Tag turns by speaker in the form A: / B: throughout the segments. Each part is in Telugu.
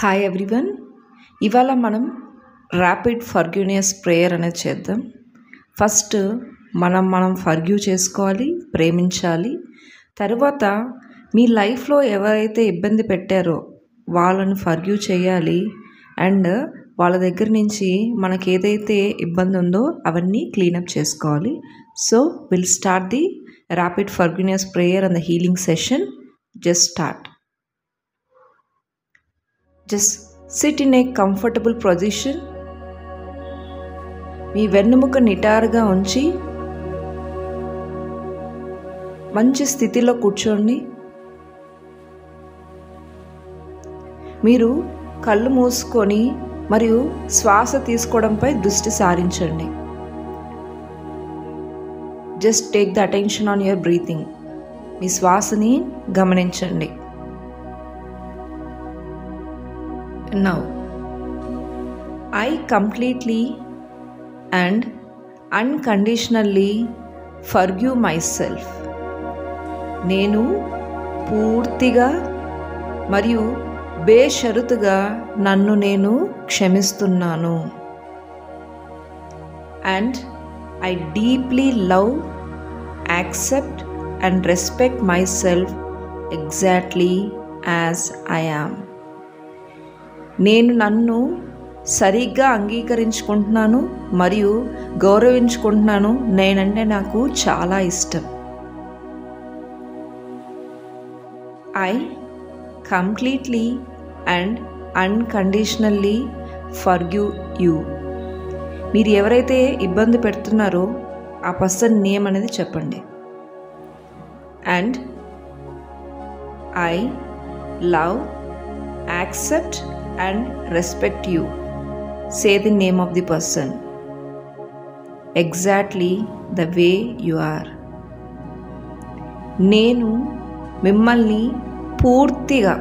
A: Hi everyone. ఇవాళ మనం ర్యాపిడ్ ఫర్గ్యూనియస్ ప్రేయర్ అనేది చేద్దాం. ఫస్ట్ మనం ఫర్గ్యూ చేసుకోవాలి, ప్రేమించాలి. తర్వాత మీ లైఫ్లో ఎవరైతే ఇబ్బంది పెట్టారో వాళ్ళని ఫర్గ్యూ చేయాలి. అండ్ వాళ్ళ దగ్గర నుంచి మనకి ఏదైతే ఇబ్బంది ఉందో అవన్నీ క్లీనప్ చేసుకోవాలి. So will start the rapid forgiveness prayer and the healing session. Just start. Just sit in a comfortable position. మీ వెన్నుముక నిటారుగా ఉంచి మంచి స్థితిలో కూర్చోండి. మీరు కళ్ళు మూసుకొని మరియు శ్వాస తీసుకోవడంపై దృష్టి సారించండి. Just take the attention on your breathing. మీ శ్వాసని గమనించండి. Now, I completely and unconditionally forgive myself. నేను పూర్తిగా మరియు బేషరతుగా నన్ను నేను క్షమిస్తున్నాను. And I deeply love, accept and respect myself exactly as I am. నేను నన్ను సరిగ్గా అంగీకరించుకుంటున్నాను మరియు గౌరవించుకుంటున్నాను. నేనంటే నాకు చాలా ఇష్టం. I completely and unconditionally forgive you. మీరు ఎవరైతే ఇబ్బంది పెడుతున్నారో ఆ పర్సన్ నేమ్ అనేది చెప్పండి. And I love, accept and respect you. Say the name of the person exactly the way you are. నేను మిమ్మల్ని పూర్తిగా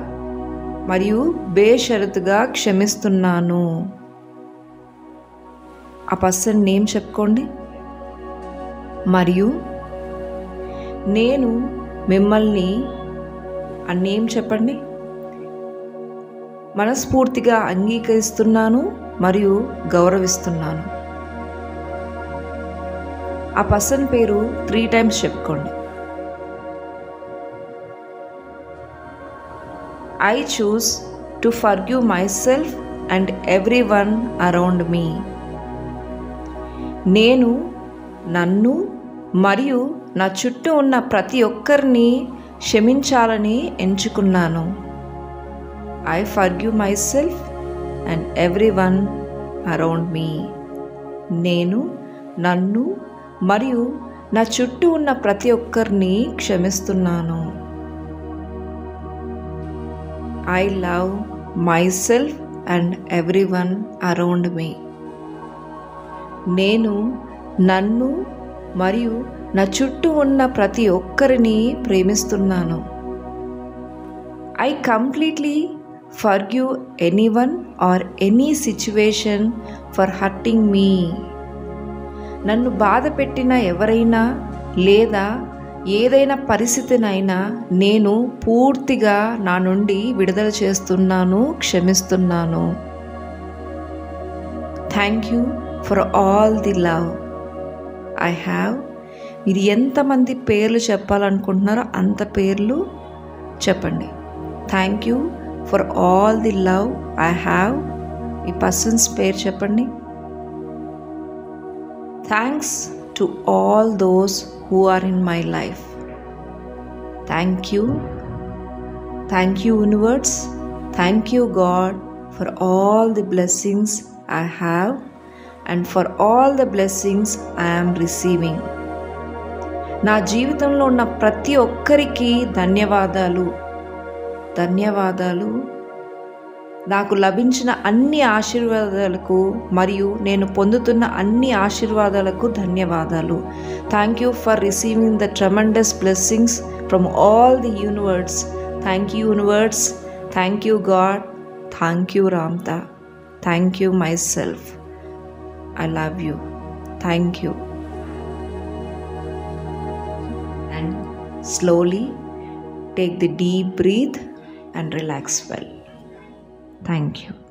A: మరియు బేషరతుగా క్షమిస్తున్నాను. ఆ పర్సన్ నేమ్ చెప్పుకోండి. మరియు నేను మిమ్మల్ని ఆ నేమ్ చెప్పండి. మనస్ఫూర్తిగా అంగీకరిస్తున్నాను మరియు గౌరవిస్తున్నాను. ఆ పర్సన్ పేరు 3 times చెప్పుకోండి. I choose to forgive my self and every one around me. నేను నన్ను మరియు నా చుట్టూ ఉన్న ప్రతి ఒక్కరిని క్షమించాలని ఎంచుకున్నాను. I forgive myself and everyone around me. నేను నన్ను మరియు నా చుట్టూ ఉన్న ప్రతి ఒక్కరిని క్షమిస్తున్నాను. I love myself and everyone around me. నేను నన్ను మరియు నా చుట్టూ ఉన్న ప్రతి ఒక్కరిని ప్రేమిస్తున్నాను. I completely forgive anyone or any situation for hurting me. నన్ను బాధ పెట్టిన ఎవరైనా లేదా ఏదైనా పరిస్థితినైనా నేను పూర్తిగా నా నుండి విడుదల చేస్తున్నాను, క్షమిస్తున్నాను. Thank you for all the love I have. మీరు ఎంతమంది పేర్లు చెప్పాలనుకుంటున్నారో అంత పేర్లు చెప్పండి. Thank you for all the love I have. ఈ పర్సన్స్ పేరు చెప్పండి. Thanks to all those who are in my life. Thank you. Thank you universe. Thank you God for all the blessings I have and for all the blessings I am receiving. నా జీవితంలో ఉన్న ప్రతి ఒక్కరికి ధన్యవాదాలు. ధన్యవాదాలు. నాకు లభించిన అన్ని ఆశీర్వాదాలకు మరియు నేను పొందుతున్న అన్ని ఆశీర్వాదాలకు ధన్యవాదాలు. Thank you for receiving the tremendous blessings from all the universe. Thank you universe. Thank you God. Thank you Ramtha. Thank you my self. I love you. Thank you. And slowly take the deep breath and relax well. Thank you.